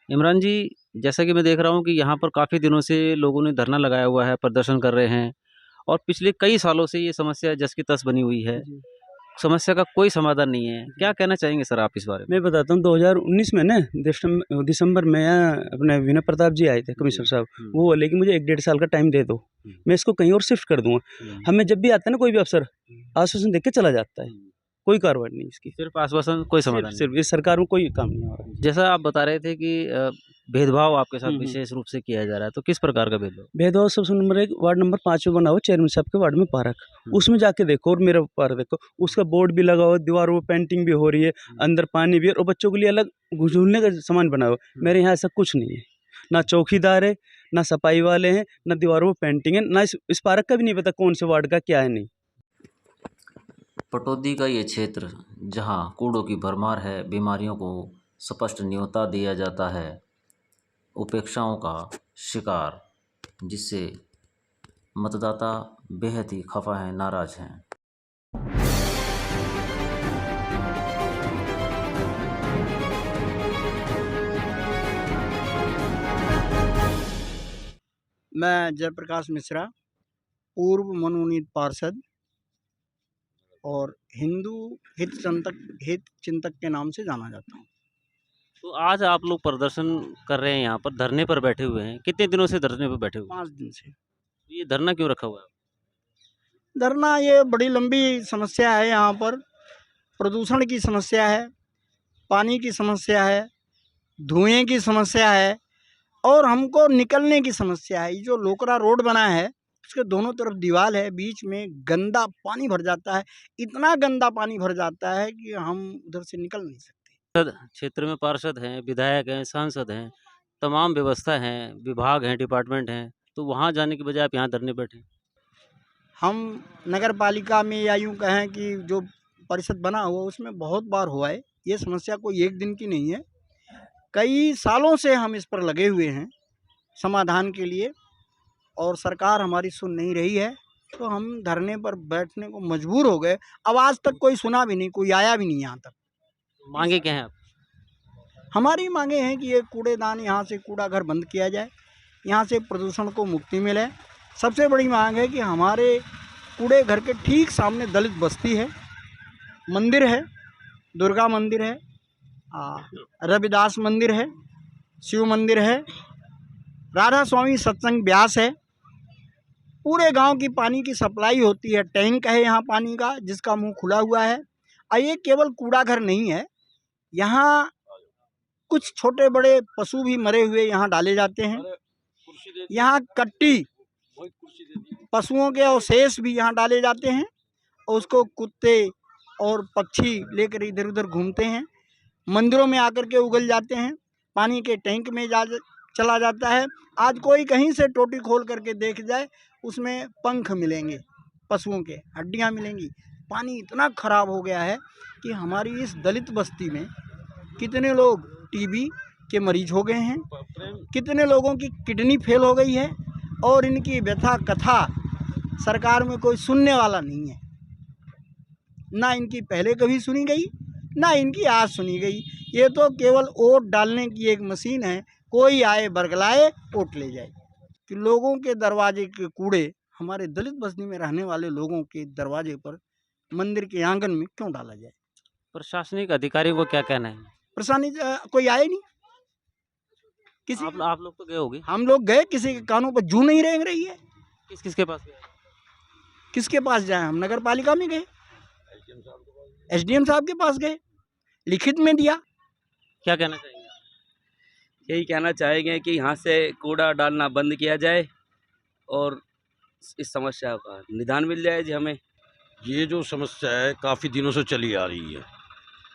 इमरान जी, जैसा कि मैं देख रहा हूँ कि यहाँ पर काफ़ी दिनों से लोगों ने धरना लगाया हुआ है, प्रदर्शन कर रहे हैं और पिछले कई सालों से ये समस्या जस की तस बनी हुई है। जी, समस्या का कोई समाधान नहीं है। जी। क्या कहना चाहेंगे सर आप इस बारे में? मैं बताता हूँ 2019 में ना दिसंबर में यहाँ अपने विनय प्रताप जी आए थे कमिश्नर साहब। वो बोले कि मुझे 1 डेढ़ साल का टाइम दे दो, मैं इसको कहीं और शिफ्ट कर दूँगा। हमें जब भी आता है ना कोई भी अफ़सर, आश्वासन देके चला जाता है, कोई कार्रवाई नहीं इसकी। सिर्फ़ आश्वासन, कोई सिर्फ़ समाधान नहीं। सिर्फ़ इस सरकार में कोई काम नहीं हो रहा है। जैसा आप बता रहे थे कि भेदभाव आपके साथ हुँ, हुँ। विशेष रूप से किया जा रहा है, तो किस प्रकार का भेदभाव? भेदभाव सबसे नंबर 1 वार्ड नंबर 5 में बना हुआ चेयरमैन साहब के वार्ड में पार्क, हुँ। उसमें जाके देखो और मेरा पार्क देखो, उसका बोर्ड भी लगा हुआ है, दीवारों पे पेंटिंग भी हो रही है, अंदर पानी भी है और बच्चों के लिए अलग झूलने का सामान बना हुआ है। मेरे यहाँ ऐसा कुछ नहीं है, ना चौकीदार है, ना सफाई वाले हैं, ना दीवारों पे पेंटिंग है, ना इस पार्क का भी नहीं पता कौन से वार्ड का क्या है नहीं। पटौदी का ये क्षेत्र जहाँ कूड़ों की भरमार है, बीमारियों को स्पष्ट न्योता दिया जाता है, उपेक्षाओं का शिकार, जिससे मतदाता बेहद ही खफा हैं, नाराज हैं। मैं जयप्रकाश मिश्रा, पूर्व मनोनीत पार्षद और हिंदू हित चिंतक के नाम से जाना जाता हूँ। तो आज आप लोग प्रदर्शन कर रहे हैं, यहाँ पर धरने पर बैठे हुए हैं। कितने दिनों से धरने पर बैठे हुए हैं? 5 दिन से। ये धरना क्यों रखा हुआ है? धरना ये बड़ी लंबी समस्या है यहाँ पर। प्रदूषण की समस्या है, पानी की समस्या है, धुएँ की समस्या है और हमको निकलने की समस्या है। ये जो लोकरा रोड बना है, उसके दोनों तरफ दीवार है, बीच में गंदा पानी भर जाता है। इतना गंदा पानी भर जाता है कि हम उधर से निकल नहीं सकते। क्षेत्र में पार्षद हैं, विधायक हैं, सांसद हैं, तमाम व्यवस्था हैं, विभाग हैं, डिपार्टमेंट हैं, तो वहाँ जाने की बजाय आप यहाँ धरने बैठे हैं। हम नगर पालिका में या यूँ कहें कि जो परिषद बना हुआ उसमें बहुत बार हुआ है। ये समस्या कोई एक दिन की नहीं है, कई सालों से हम इस पर लगे हुए हैं समाधान के लिए और सरकार हमारी सुन नहीं रही है, तो हम धरने पर बैठने को मजबूर हो गए। अब आज तक कोई सुना भी नहीं, कोई आया भी नहीं यहाँ तक। मांगे क्या हैं आप? हमारी मांगे हैं कि ये कूड़ेदान यहाँ से कूड़ा घर बंद किया जाए, यहाँ से प्रदूषण को मुक्ति मिले। सबसे बड़ी मांग है कि हमारे कूड़े घर के ठीक सामने दलित बस्ती है, मंदिर है, दुर्गा मंदिर है, रविदास मंदिर है, शिव मंदिर है, राधा स्वामी सत्संग ब्यास है। पूरे गांव की पानी की सप्लाई होती है, टैंक है यहाँ पानी का जिसका मुंह खुला हुआ है। और ये केवल कूड़ा घर नहीं है, यहाँ कुछ छोटे बड़े पशु भी मरे हुए यहाँ डाले जाते हैं। यहाँ कट्टी पशुओं के अवशेष भी यहाँ डाले जाते हैं और उसको कुत्ते और पक्षी लेकर इधर उधर घूमते हैं, मंदिरों में आकर के उगल जाते हैं, पानी के टैंक में चला जाता है। आज कोई कहीं से टोटी खोल करके देख जाए, उसमें पंख मिलेंगे, पशुओं के हड्डियाँ मिलेंगी। पानी इतना ख़राब हो गया है कि हमारी इस दलित बस्ती में कितने लोग टीबी के मरीज हो गए हैं, कितने लोगों की किडनी फेल हो गई है और इनकी व्यथा कथा सरकार में कोई सुनने वाला नहीं है। ना इनकी पहले कभी सुनी गई, ना इनकी आज सुनी गई। ये तो केवल वोट डालने की एक मशीन है, कोई आए बरगलाए वोट ले जाए। कि लोगों के दरवाजे के कूड़े हमारे दलित बस्ती में रहने वाले लोगों के दरवाजे पर, मंदिर के आंगन में क्यों डाला जाए? प्रशासनिक अधिकारियों को क्या कहना है? प्रशासनिक कोई आए नहीं। किसी आप लोग तो गए होगे। हम लोग गए, किसी के कानों पर जू नहीं रेंग रही है। किस के पास गए? किसके पास जाए? हम नगर पालिका में गए, एसडीएम साहब के पास गए, लिखित में दिया। क्या कहना चाहेंगे? यही कहना चाहेंगे कि यहाँ से कूड़ा डालना बंद किया जाए और इस समस्या का निदान मिल जाए जी हमें। ये जो समस्या है काफ़ी दिनों से चली आ रही है।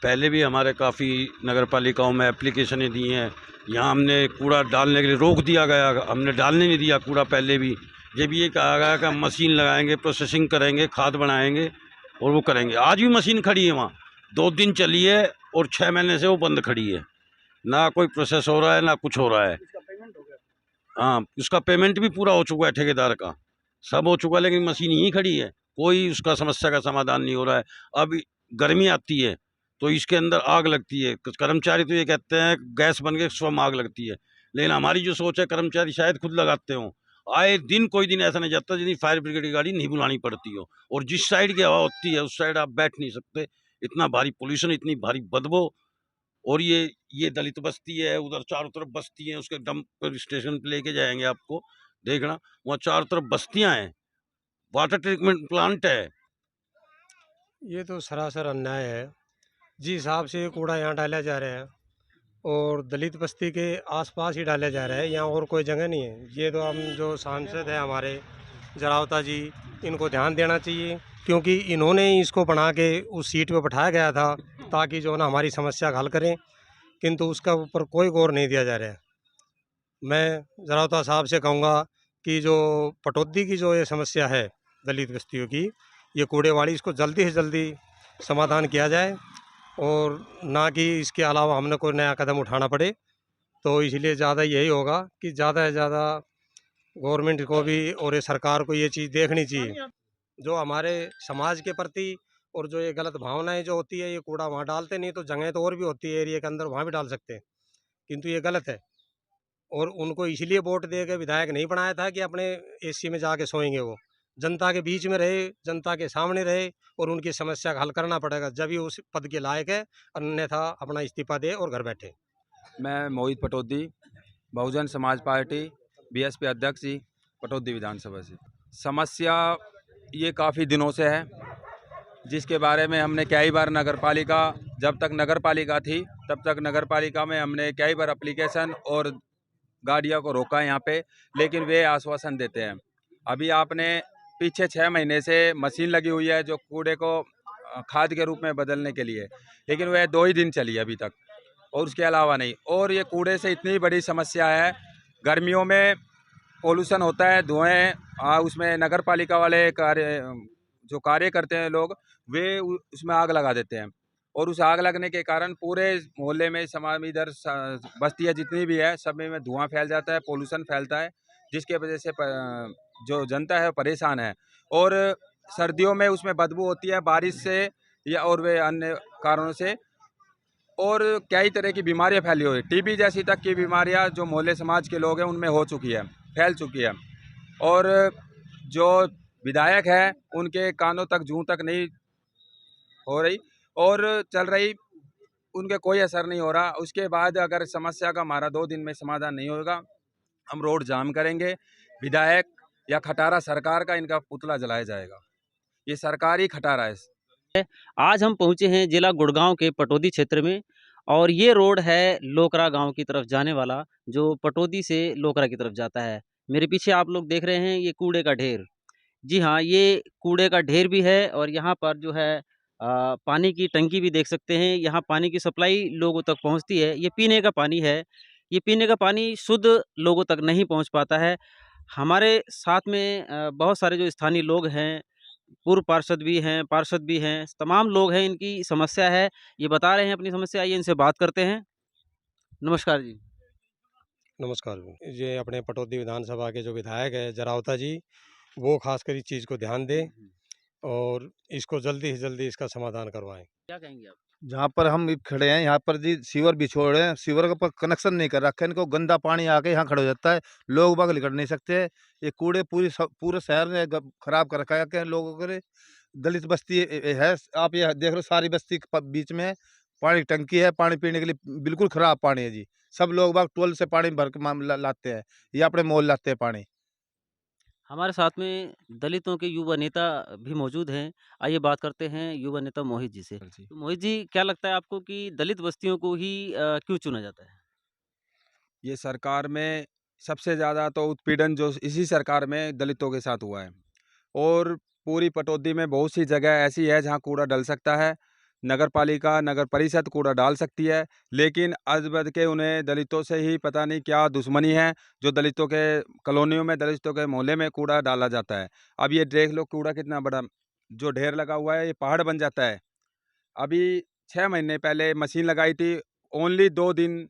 पहले भी हमारे काफ़ी नगर पालिकाओं में एप्लीकेशनें दी हैं, यहाँ हमने कूड़ा डालने के लिए रोक दिया गया, हमने डालने नहीं दिया कूड़ा। पहले भी जब ये कहा गया कि हम मशीन लगाएंगे, प्रोसेसिंग करेंगे, खाद बनाएंगे और वो करेंगे। आज भी मशीन खड़ी है वहाँ, 2 दिन चली है और 6 महीने से वो बंद खड़ी है, ना कोई प्रोसेस हो रहा है ना कुछ हो रहा है। हाँ, उसका पेमेंट भी पूरा हो चुका है, ठेकेदार का सब हो चुका है, लेकिन मशीन यहीं खड़ी है, कोई उसका समस्या का समाधान नहीं हो रहा है। अब गर्मी आती है तो इसके अंदर आग लगती है। कर्मचारी तो ये कहते हैं गैस बन के स्वयं आग लगती है, लेकिन हमारी जो सोच है कर्मचारी शायद खुद लगाते हों। आए दिन कोई दिन ऐसा नहीं जाता जितनी फायर ब्रिगेड की गाड़ी नहीं बुलानी पड़ती हो, और जिस साइड की हवा होती है उस साइड आप बैठ नहीं सकते, इतना भारी पोल्यूशन, इतनी भारी बदबू। और ये दलित बस्ती है, उधर चारों तरफ बस्ती है, उसके डंप स्टेशन पे लेके जाएंगे आपको, देखना वहाँ चारों तरफ बस्तियां हैं, वाटर ट्रीटमेंट प्लांट है। ये तो सरासर अन्याय है। जिस हिसाब से ये कूड़ा यहाँ डाला जा रहा है और दलित बस्ती के आसपास ही डाला जा रहा है, यहाँ और कोई जगह नहीं है। ये तो हम जो सांसद हैं हमारे जरावता जी, इनको ध्यान देना चाहिए, क्योंकि इन्होंने ही इसको बना के उस सीट पे बैठाया गया था ताकि जो ना हमारी समस्या का हल करें, किंतु उसका ऊपर कोई गौर नहीं दिया जा रहा है। मैं जरावता साहब से कहूँगा कि जो पटौदी की जो ये समस्या है दलित बस्तियों की, ये कूड़ेवाड़ी, इसको जल्दी से जल्दी समाधान किया जाए और ना कि इसके अलावा हमने कोई नया कदम उठाना पड़े। तो इसलिए ज़्यादा यही होगा कि ज़्यादा से ज़्यादा गवर्नमेंट को भी और ये सरकार को ये चीज़ देखनी चाहिए, जो हमारे समाज के प्रति और जो ये गलत भावनाएं जो होती है, ये कूड़ा वहाँ डालते नहीं तो जगह तो और भी होती है एरिया के अंदर, वहाँ भी डाल सकते हैं, किंतु ये गलत है। और उनको इसलिए वोट दे के विधायक नहीं बनाया था कि अपने एसी में जाके सोएंगे, वो जनता के बीच में रहे, जनता के सामने रहे और उनकी समस्या का हल करना पड़ेगा, जब ही उस पद के लायक है, अन्यथा अपना इस्तीफा दे और घर बैठे। मैं मोहित पटौदी, बहुजन समाज पार्टी बीएसपी अध्यक्ष जी, पटौदी विधानसभा से। समस्या ये काफ़ी दिनों से है, जिसके बारे में हमने कई बार नगरपालिका, जब तक नगरपालिका थी तब तक नगरपालिका में हमने कई बार एप्लीकेशन और गाड़ियों को रोका है यहाँ पे, लेकिन वे आश्वासन देते हैं। अभी आपने पीछे 6 महीने से मशीन लगी हुई है जो कूड़े को खाद के रूप में बदलने के लिए, लेकिन वह 2 ही दिन चली अभी तक, और उसके अलावा नहीं। और ये कूड़े से इतनी बड़ी समस्या है, गर्मियों में पोल्यूशन होता है, धुएँ, उसमें नगर पालिका वाले जो कार्य करते हैं लोग, वे उसमें आग लगा देते हैं, और उस आग लगने के कारण पूरे मोहल्ले में, समाज में, इधर बस्तियाँ जितनी भी है सब में धुआं फैल जाता है, पोल्यूशन फैलता है, जिसके वजह से जो जनता है परेशान है। और सर्दियों में उसमें बदबू होती है बारिश से या और वे अन्य कारणों से, और कई तरह की बीमारियां फैली हुई, टीबी जैसी तक की बीमारियां जो मोहल्ले समाज के लोग हैं उनमें हो चुकी है, फैल चुकी है। और जो विधायक है उनके कानों तक, जूं तक नहीं हो रही और चल रही, उनके कोई असर नहीं हो रहा। उसके बाद अगर समस्या का हमारा 2 दिन में समाधान नहीं होगा, हम रोड जाम करेंगे, विधायक या खटारा सरकार का इनका पुतला जलाया जाएगा। ये सरकार ही खटारा है। आज हम पहुंचे हैं जिला गुड़गांव के पटौदी क्षेत्र में, और ये रोड है लोकरा गांव की तरफ जाने वाला, जो पटौदी से लोकरा की तरफ जाता है। मेरे पीछे आप लोग देख रहे हैं ये कूड़े का ढेर। जी हाँ, ये कूड़े का ढेर भी है, और यहाँ पर जो है पानी की टंकी भी देख सकते हैं। यहाँ पानी की सप्लाई लोगों तक पहुँचती है। ये पीने का पानी है। ये पीने का पानी शुद्ध लोगों तक नहीं पहुँच पाता है। हमारे साथ में बहुत सारे जो स्थानीय लोग हैं, पूर्व पार्षद भी हैं, तमाम लोग हैं, इनकी समस्या है, ये बता रहे हैं अपनी समस्या। आइए इनसे बात करते हैं। नमस्कार जी। नमस्कार। ये अपने पटौदी विधानसभा के जो विधायक है जरावता जी, वो खासकर इस चीज़ को ध्यान दें और इसको जल्दी से जल्दी इसका समाधान करवाएं। क्या कहेंगे आप? जहाँ पर हम खड़े हैं यहाँ पर जी सीवर भी छोड़े हैं, सीवर का कनेक्शन नहीं कर रखा है, इनको गंदा पानी आके यहाँ खड़ा हो जाता है, लोग बाग निकल नहीं सकते। ये कूड़े पूरे शहर ने खराब कर रखा है कि लोगों के लिए। दलित बस्ती है, आप ये देख लो, सारी बस्ती के बीच में पानी की टंकी है, पानी पीने के लिए बिल्कुल खराब पानी है जी। सब लोग बाग टोल से पानी भर के लाते हैं, ये अपने मोल लाते हैं पानी। हमारे साथ में दलितों के युवा नेता भी मौजूद हैं। आइए बात करते हैं युवा नेता मोहित जी से। तो मोहित जी, क्या लगता है आपको कि दलित बस्तियों को ही क्यों चुना जाता है? ये सरकार में सबसे ज़्यादा तो उत्पीड़न जो इसी सरकार में दलितों के साथ हुआ है, और पूरी पटौदी में बहुत सी जगह ऐसी है जहाँ कूड़ा डल सकता है, नगर पालिका, नगर परिषद कूड़ा डाल सकती है, लेकिन अजबद के उन्हें दलितों से ही पता नहीं क्या दुश्मनी है, जो दलितों के कॉलोनियों में, दलितों के मोहल्ले में कूड़ा डाला जाता है। अब ये देख लो कूड़ा कितना बड़ा जो ढेर लगा हुआ है, ये पहाड़ बन जाता है। अभी 6 महीने पहले मशीन लगाई थी, ओनली 2 दिन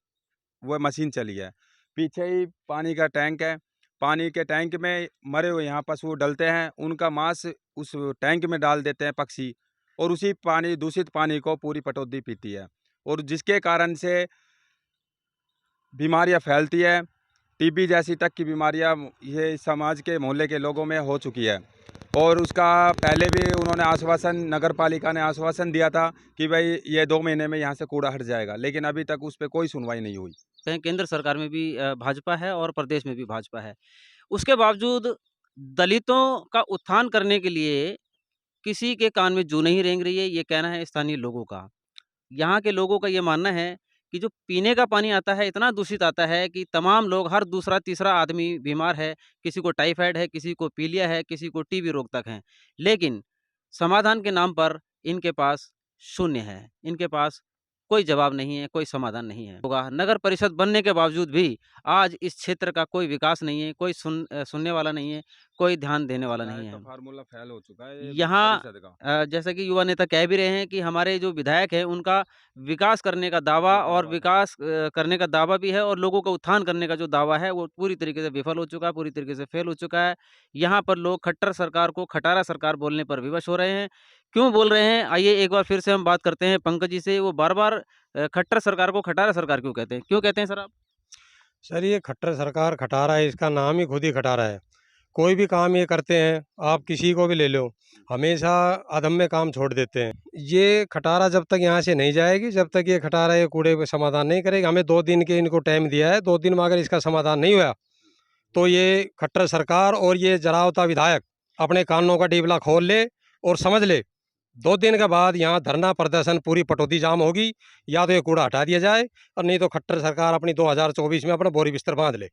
वो मशीन चली है। पीछे ही पानी का टैंक है, पानी के टैंक में मरे हुए यहाँ पशु डलते हैं, उनका मांस उस टैंक में डाल देते हैं पक्षी, और उसी पानी दूषित पानी को पूरी पटौदी पीती है, और जिसके कारण से बीमारियां फैलती है। टीबी जैसी तक की बीमारियां ये समाज के मोहल्ले के लोगों में हो चुकी है। और उसका पहले भी उन्होंने आश्वासन, नगर पालिका ने आश्वासन दिया था कि भाई ये 2 महीने में यहाँ से कूड़ा हट जाएगा, लेकिन अभी तक उस पर कोई सुनवाई नहीं हुई। कहीं केंद्र सरकार में भी भाजपा है और प्रदेश में भी भाजपा है। उसके बावजूद दलितों का उत्थान करने के लिए किसी के कान में जू नहीं रेंग रही है, ये कहना है स्थानीय लोगों का। यहाँ के लोगों का ये मानना है कि जो पीने का पानी आता है इतना दूषित आता है कि तमाम लोग, हर दूसरा तीसरा आदमी बीमार है। किसी को टाइफाइड है, किसी को पीलिया है, किसी को टीबी रोग तक है। लेकिन समाधान के नाम पर इनके पास शून्य है, इनके पास कोई जवाब नहीं है, कोई समाधान नहीं है। होगा नगर परिषद बनने के बावजूद भी आज इस क्षेत्र का कोई विकास नहीं है, कोई सुनने वाला नहीं है, कोई ध्यान देने वाला नहीं है। फार्मूला फेल हो चुका है यहाँ परिषद का। जैसा कि युवा नेता कह भी रहे हैं कि हमारे जो विधायक हैं उनका विकास करने का दावा और विकास करने का दावा भी है, और लोगों का उत्थान करने का जो दावा है वो पूरी तरीके से विफल हो चुका है, पूरी तरीके से फेल हो चुका है। यहाँ पर लोग खट्टर सरकार को खटारा सरकार बोलने पर विवश हो रहे हैं। क्यों बोल रहे हैं, आइए एक बार फिर से हम बात करते हैं पंकज जी से। वो बार-बार खट्टर सरकार को खटारा सरकार क्यों कहते हैं? क्यों कहते हैं सर आप? सर ये खट्टर सरकार खटारा है, इसका नाम ही खुद ही खटारा है। कोई भी काम ये करते हैं, आप किसी को भी ले लो, हमेशा अधम्य काम छोड़ देते हैं। ये खटारा जब तक यहाँ से नहीं जाएगी, जब तक ये खटारा ये कूड़े का समाधान नहीं करेगा। हमें 2 दिन के इनको टाइम दिया है, 2 दिन में अगर इसका समाधान नहीं हुआ तो ये खट्टर सरकार और ये जरावता विधायक अपने कानों का डीबला खोल ले और समझ ले, 2 दिन के बाद यहाँ धरना प्रदर्शन पूरी पटौदी जाम होगी। या तो ये कूड़ा हटा दिया जाए, और नहीं तो खट्टर सरकार अपनी 2024 में अपना बोरी बिस्तर बांध ले।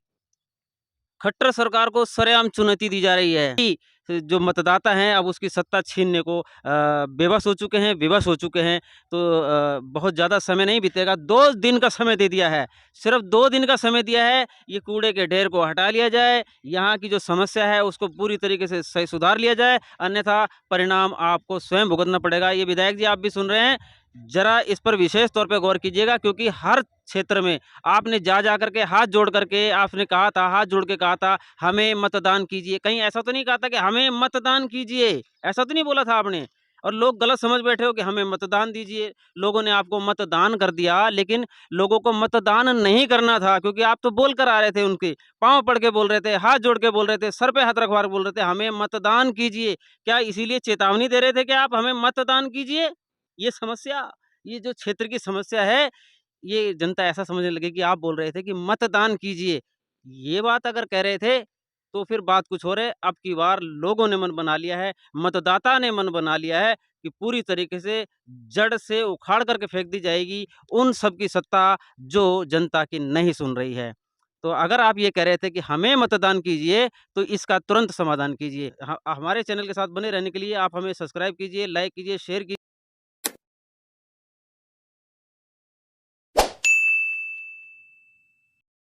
खट्टर सरकार को सरेआम चुनौती दी जा रही है कि जो मतदाता हैं अब उसकी सत्ता छीनने को बेबस हो चुके हैं, विवश हो चुके हैं। तो बहुत ज़्यादा समय नहीं बीतेगा, 2 दिन का समय दे दिया है, सिर्फ 2 दिन का समय दिया है। ये कूड़े के ढेर को हटा लिया जाए, यहाँ की जो समस्या है उसको पूरी तरीके से सही सुधार लिया जाए, अन्यथा परिणाम आपको स्वयं भुगतना पड़ेगा। ये विधायक जी आप भी सुन रहे हैं, जरा इस पर विशेष तौर पे गौर कीजिएगा, क्योंकि हर क्षेत्र में आपने जा करके हाथ जोड़ करके आपने कहा था, हाथ जोड़ के कहा था हमें मतदान कीजिए। कहीं ऐसा तो नहीं कहा था कि हमें मतदान कीजिए, ऐसा तो नहीं बोला था आपने? और लोग गलत समझ बैठे हो कि हमें मतदान दीजिए। लोगों ने आपको मतदान कर दिया, लेकिन लोगों को मतदान नहीं करना था, क्योंकि आप तो बोल कर आ रहे थे, उनके पाँव पड़ के बोल रहे थे, हाथ जोड़ के बोल रहे थे, सर पे हाथ रखवा के बोल रहे थे हमें मतदान कीजिए। क्या इसीलिए चेतावनी दे रहे थे कि आप हमें मतदान कीजिए? ये समस्या, ये जो क्षेत्र की समस्या है, ये जनता ऐसा समझने लगी कि आप बोल रहे थे कि मतदान कीजिए। ये बात अगर कह रहे थे तो फिर बात कुछ और है। अब की बार लोगों ने मन बना लिया है, मतदाता ने मन बना लिया है कि पूरी तरीके से जड़ से उखाड़ करके फेंक दी जाएगी उन सब की सत्ता जो जनता की नहीं सुन रही है। तो अगर आप ये कह रहे थे कि हमें मतदान कीजिए, तो इसका तुरंत समाधान कीजिए। हमारे चैनल के साथ बने रहने के लिए आप हमें सब्सक्राइब कीजिए, लाइक कीजिए, शेयर कीजिए।